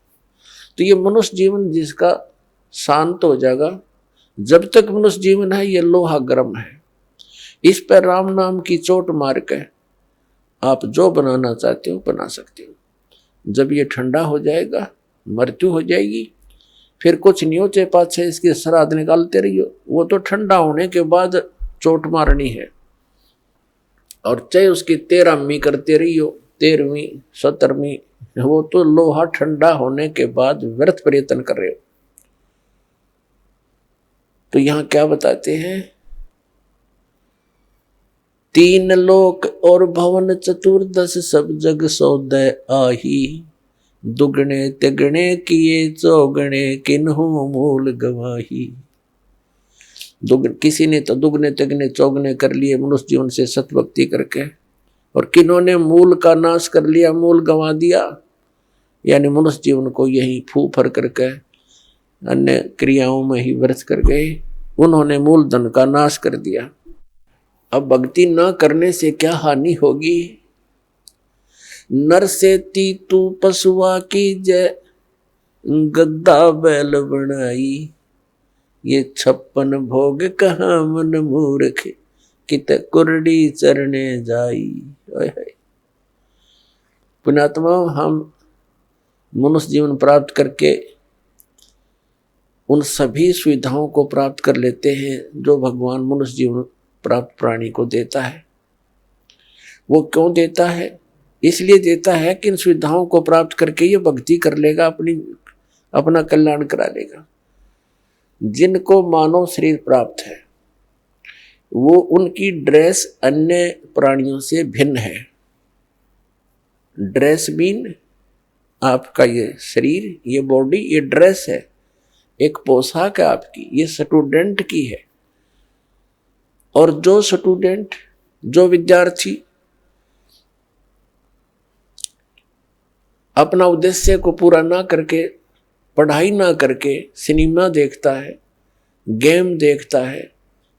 तो ये मनुष्य जीवन जिसका शांत हो जाएगा, जब तक मनुष्य जीवन है ये लोहा गर्म है, इस पर राम नाम की चोट मार के आप जो बनाना चाहते हो बना सकते हो। जब ये ठंडा हो जाएगा, मृत्यु हो जाएगी, फिर कुछ नहीं हो, चाहे 5-6 इसके श्राद्ध निकालते रहियो, वो तो ठंडा होने के बाद चोट मारनी है। और चाहे उसकी 13वीं करते रहियो, 13वीं 17वीं, वो तो लोहा ठंडा होने के बाद व्यर्थ प्रयत्न कर रहे हो। तो यहां क्या बताते हैं, 3 लोक और भवन चतुर्दश सब जग सौदे आही, दुगने तिगने किए चौगने किन्हु मूल गवाही। किसी ने तो दुगने तिगने चौगने कर लिए मनुष्य जीवन से सतभक्ति करके, और किन्होंने मूल का नाश कर लिया, मूल गंवा दिया, यानी मनुष्य जीवन को यही फू फर करके अन्य क्रियाओं में ही व्यर्थ कर गए, उन्होंने मूल धन का नाश कर दिया। अब भक्ति न करने से क्या हानि होगी, नर से तीतू पशुआ की जय, गद्दा बैल बनाई। ये 56 भोग कहाँ मन मूर्ख, कित कुरडी चरने जाई। पुण्यात्मा, हम मनुष्य जीवन प्राप्त करके उन सभी सुविधाओं को प्राप्त कर लेते हैं जो भगवान मनुष्य जीवन प्राप्त प्राणी को देता है। वो क्यों देता है? इसलिए देता है कि इन सुविधाओं को प्राप्त करके ये भक्ति कर लेगा, अपना कल्याण करा लेगा। जिनको मानव शरीर प्राप्त है वो उनकी ड्रेस अन्य प्राणियों से भिन्न है। ड्रेस मीन आपका ये शरीर, ये बॉडी, ये ड्रेस है, एक पोशाक है आपकी, ये स्टूडेंट की है। और जो स्टूडेंट, जो विद्यार्थी अपना उद्देश्य को पूरा ना करके, पढ़ाई ना करके सिनेमा देखता है, गेम देखता है,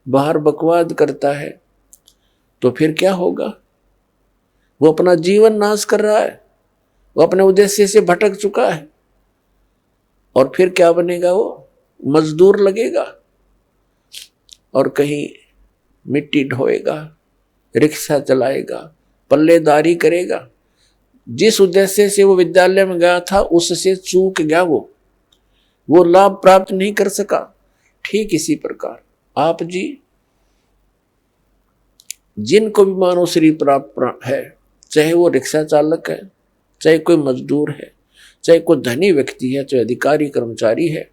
बाहर बकवाद करता है, तो फिर क्या होगा? वो अपना जीवन नाश कर रहा है, वो अपने उद्देश्य से भटक चुका है। और फिर क्या बनेगा? वो मजदूर लगेगा और कहीं मिट्टी ढोएगा, रिक्शा चलाएगा, पल्लेदारी करेगा। जिस उद्देश्य से वो विद्यालय में गया था उससे चूक गया, वो लाभ प्राप्त नहीं कर सका। ठीक इसी प्रकार आप जी, जिनको भी मानव शरीर प्राप्त है, चाहे वो रिक्शा चालक है, चाहे कोई मजदूर है, चाहे कोई धनी व्यक्ति है, चाहे अधिकारी कर्मचारी है,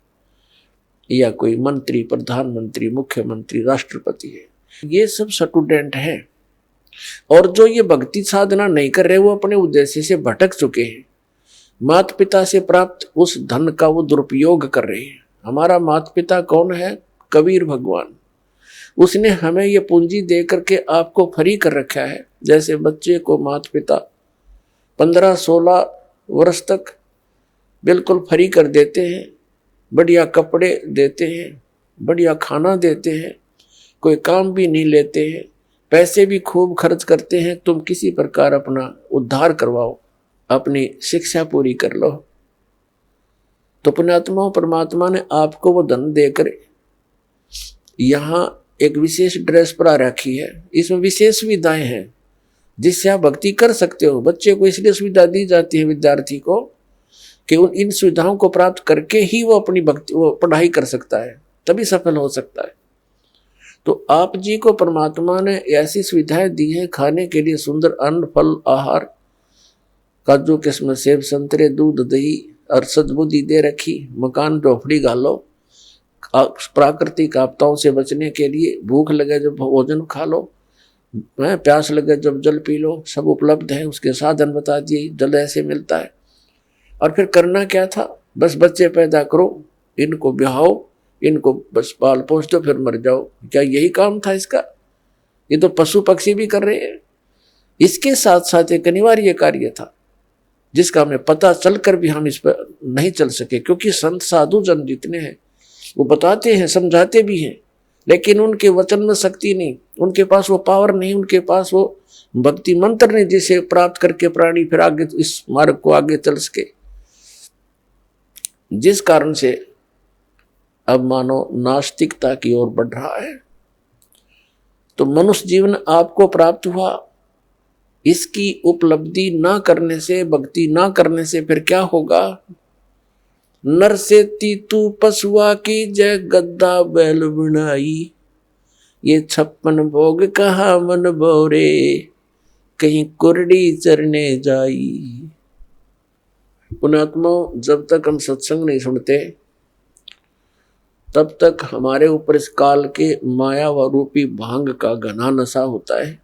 या कोई मंत्री, प्रधानमंत्री, मुख्यमंत्री, राष्ट्रपति है, ये सब स्टूडेंट हैं। और जो ये भक्ति साधना नहीं कर रहे वो अपने उद्देश्य से भटक चुके हैं। माता पिता से प्राप्त उस धन का वो दुरुपयोग कर रहे हैं। हमारा माता पिता कौन है? कबीर भगवान। उसने हमें ये पूंजी दे करके आपको फ्री कर रखा है। जैसे बच्चे को माता पिता 15-16 वर्ष तक बिल्कुल फ्री कर देते हैं, बढ़िया कपड़े देते हैं, बढ़िया खाना देते हैं, कोई काम भी नहीं लेते हैं, पैसे भी खूब खर्च करते हैं, तुम किसी प्रकार अपना उद्धार करवाओ, अपनी शिक्षा पूरी कर लो। तो पुण्यात्मा, परमात्मा ने आपको वो धन देकर यहाँ एक विशेष ड्रेस पर रखी है। इसमें विशेष सुविधाएं हैं जिससे आप भक्ति कर सकते हो। बच्चे को इसलिए सुविधा दी जाती है, विद्यार्थी को, कि उन इन सुविधाओं को प्राप्त करके ही वो अपनी भक्ति, वो पढ़ाई कर सकता है, तभी सफल हो सकता है। तो आप जी को परमात्मा ने ऐसी सुविधाएं दी हैं, खाने के लिए सुंदर अन्न, फल, आहार, काजू किस्म, सेब, संतरे, दूध, दही और सद्बुद्धि दे रखी। मकान झोपड़ी गालो, प्राकृतिक आपदाओं से बचने के लिए भूख लगे जब भोजन खा लो, प्यास लगे जब जल पी लो, सब उपलब्ध है। उसके साधन बता दिए, जल ऐसे मिलता है। और फिर करना क्या था? बस बच्चे पैदा करो, इनको ब्याहो, इनको बस पाल पोस दो, फिर मर जाओ। क्या यही काम था इसका? ये तो पशु पक्षी भी कर रहे हैं। इसके साथ साथ एक अनिवार्य कार्य था जिसका हमें पता चलकर भी हम इस पर नहीं चल सके, क्योंकि संत साधु जन जितने हैं वो बताते हैं, समझाते भी हैं, लेकिन उनके वचन में शक्ति नहीं, उनके पास वो पावर नहीं, उनके पास वो भक्ति मंत्र नहीं जिसे प्राप्त करके प्राणी फिर आगे इस मार्ग को आगे चल सके। जिस कारण से अब मानो नास्तिकता की ओर बढ़ रहा है। तो मनुष्य जीवन आपको प्राप्त हुआ, इसकी उपलब्धि ना करने से, भक्ति ना करने से फिर क्या होगा? नर से तीतू पशुआ की जय, गद्दा बैल बनाई। ये 56 भोग कहाँ मन बोरे, कहीं कुरडी चरने जाई। पुण्यात्मा, जब तक हम सत्संग नहीं सुनते तब तक हमारे ऊपर इस काल के माया व रूपी भांग का घना नशा होता है।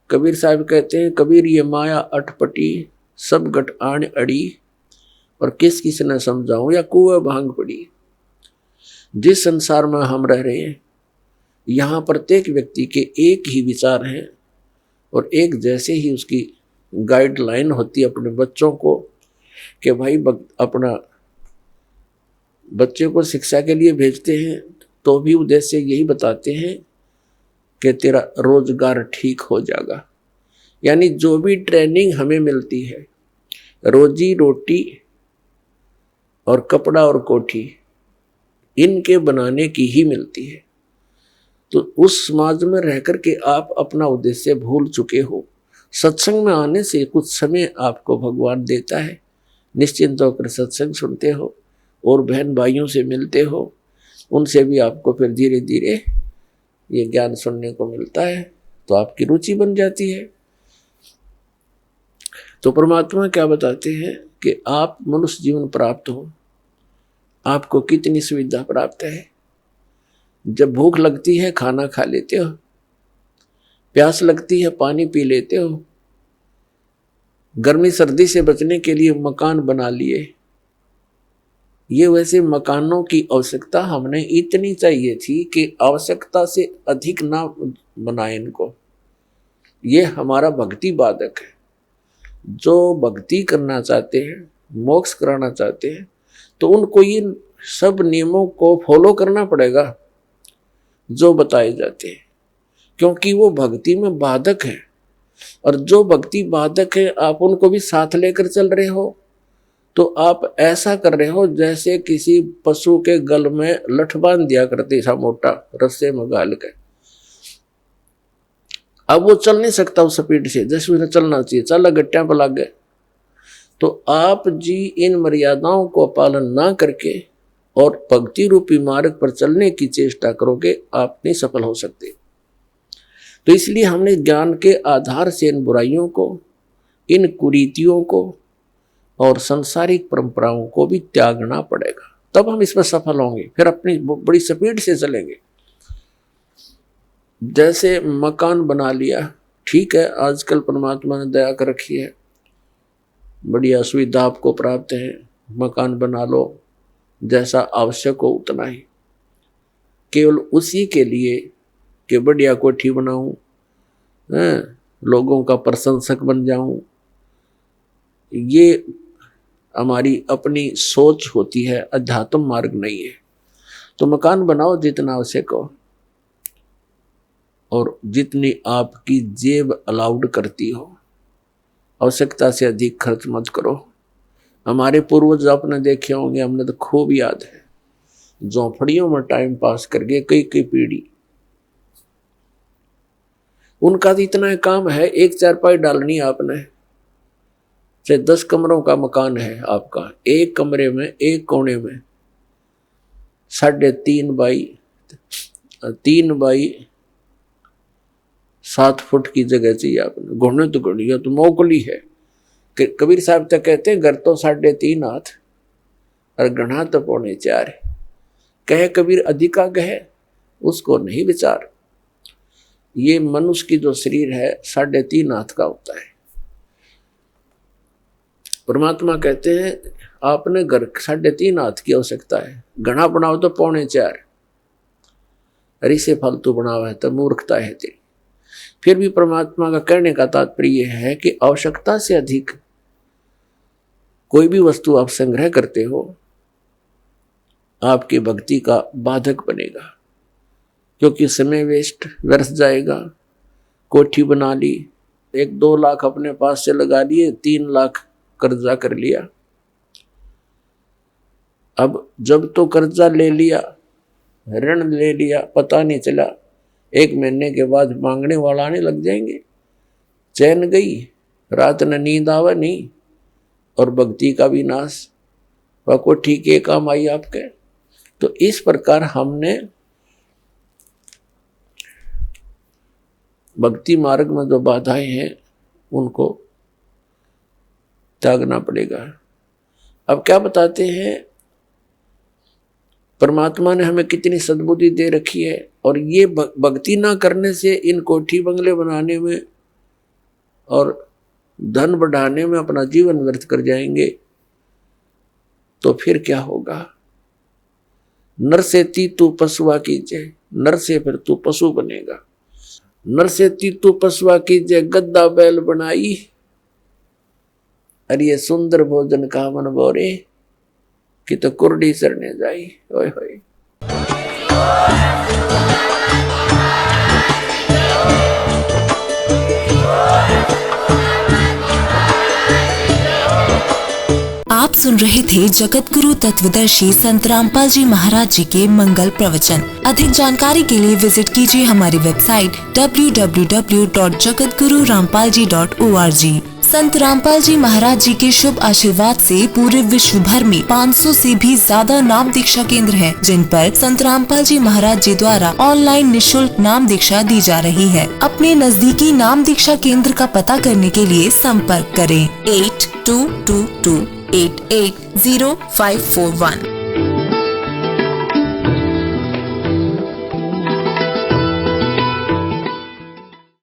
कबीर साहब कहते हैं, कबीर ये माया अटपटी, सब गट आण अड़ी, और किस किस ने समझाऊं या कुएं भांग पड़ी। जिस संसार में हम रह रहे हैं यहाँ प्रत्येक व्यक्ति के एक ही विचार हैं और एक जैसे ही उसकी गाइडलाइन होती है अपने बच्चों को, कि भाई अपना बच्चे को शिक्षा के लिए भेजते हैं तो भी उद्देश्य यही बताते हैं कि तेरा रोजगार ठीक हो जाएगा, यानी जो भी ट्रेनिंग हमें मिलती है, रोजी रोटी और कपड़ा और कोठी इनके बनाने की ही मिलती है। तो उस समाज में रह करके आप अपना उद्देश्य भूल चुके हो। सत्संग में आने से कुछ समय आपको भगवान देता है, निश्चिंत होकर सत्संग सुनते हो और बहन भाइयों से मिलते हो, उनसे भी आपको फिर धीरे धीरे ये ज्ञान सुनने को मिलता है, तो आपकी रुचि बन जाती है। तो परमात्मा क्या बताते हैं कि आप मनुष्य जीवन प्राप्त हो, आपको कितनी सुविधा प्राप्त है। जब भूख लगती है खाना खा लेते हो, प्यास लगती है पानी पी लेते हो, गर्मी सर्दी से बचने के लिए मकान बना लिए। ये वैसे मकानों की आवश्यकता हमने इतनी चाहिए थी कि आवश्यकता से अधिक ना बनाए इनको। ये हमारा भक्ति बाधक है। जो भक्ति करना चाहते हैं, मोक्ष कराना चाहते हैं, तो उनको इन सब नियमों को फॉलो करना पड़ेगा जो बताए जाते हैं, क्योंकि वो भक्ति में बाधक है। और जो भक्ति बाधक है आप उनको भी साथ लेकर चल रहे हो, तो आप ऐसा कर रहे हो जैसे किसी पशु के गल में लठ बांध दिया करते सा मोटा रस्से में गाल के। अब वो चल नहीं सकता उस स्पीड से जैसे उसे चलना चाहिए, चल गट्टियां पर लग गए। तो आप जी इन मर्यादाओं को पालन ना करके और भक्ति रूपी मार्ग पर चलने की चेष्टा करोगे, आप नहीं सफल हो सकते। तो इसलिए हमने ज्ञान के आधार से इन बुराइयों को, इन कुरीतियों को और सांसारिक परंपराओं को भी त्यागना पड़ेगा, तब हम इसमें सफल होंगे। फिर अपनी बड़ी स्पीड से चलेंगे। जैसे मकान बना लिया, ठीक है, आजकल परमात्मा ने दया कर रखी है, बढ़िया सुविधा आपको प्राप्त है, मकान बना लो, जैसा आवश्यक हो उतना ही, केवल उसी के लिए कि बढ़िया कोठी बनाऊं, लोगों का प्रशंसक बन जाऊं। ये हमारी अपनी सोच होती है, अध्यात्म मार्ग नहीं है। तो मकान बनाओ जितना आवश्यक हो और जितनी आपकी जेब अलाउड करती हो, आवश्यकता से अधिक खर्च मत करो। हमारे पूर्वज आपने देखे होंगे, हमने तो खूब याद है, झोंपड़ियों में टाइम पास करके कई कई पीढ़ी। उनका तो इतना काम है, एक चारपाई डालनी आपने, चाहे 10 कमरों का मकान है आपका, एक कमरे में एक कोने में 3.5 बाई 7 फुट की जगह चाहिए आपने। घुड़ने तो घुड़िया तो मोकली है। कबीर साहब तक कहते हैं घर तो 3.5 हाथ और गढ़ा तो 4.25 है। कहे कबीर अधिका कहे उसको नहीं विचार। ये मनुष्य की जो शरीर है 3.5 हाथ का होता है। परमात्मा कहते हैं आपने घर 3.5 हाथ की आवश्यकता है, घना बनाओ तो 4.25। अरे से फालतू बनावा है तो मूर्खता है तेरी। फिर भी परमात्मा का कहने का तात्पर्य है कि आवश्यकता से अधिक कोई भी वस्तु आप संग्रह करते हो, आपकी भक्ति का बाधक बनेगा, क्योंकि समय वेस्ट व्यर्थ जाएगा। कोठी बना ली, 1-2 लाख अपने पास से लगा लिए, 3 लाख कर्जा कर लिया। अब जब तो कर्जा ले लिया, ऋण ले लिया, पता नहीं चला, 1 महीने के बाद मांगने वाला आने लग जाएंगे। चैन गई, रात न नींद आवा नहीं, और भक्ति का भी नाश। वह को ठीक है काम आई आपके। तो इस प्रकार हमने भक्ति मार्ग में जो बाधाएं हैं उनको त्यागना पड़ेगा। अब क्या बताते हैं, परमात्मा ने हमें कितनी सद्बुद्धि दे रखी है, और ये भक्ति ना करने से इन कोठी बंगले बनाने में और धन बढ़ाने में अपना जीवन व्यर्थ कर जाएंगे। तो फिर क्या होगा? नर से तू पशुआ कीजिए, नर से फिर तू पशु बनेगा। नर से तू पशुआ कीजिए, गद्दा बैल बनाई, अरे ये सुंदर भोजन का मन बोरे कि तो कुर्डी चढ़ने जाई। ओए होए। सुन रहे थे जगत गुरु तत्वदर्शी संत रामपाल जी महाराज जी के मंगल प्रवचन। अधिक जानकारी के लिए विजिट कीजिए हमारी वेबसाइट www.jagatgururampalji.org। संत रामपाल जी महाराज जी के शुभ आशीर्वाद से पूरे विश्व भर में 500 से भी ज्यादा नाम दीक्षा केंद्र हैं, जिन पर संत रामपाल जी महाराज जी द्वारा ऑनलाइन निशुल्क नाम दीक्षा दी जा रही है। अपने नजदीकी नाम दीक्षा केंद्र का पता करने के लिए संपर्क करें 8222880541।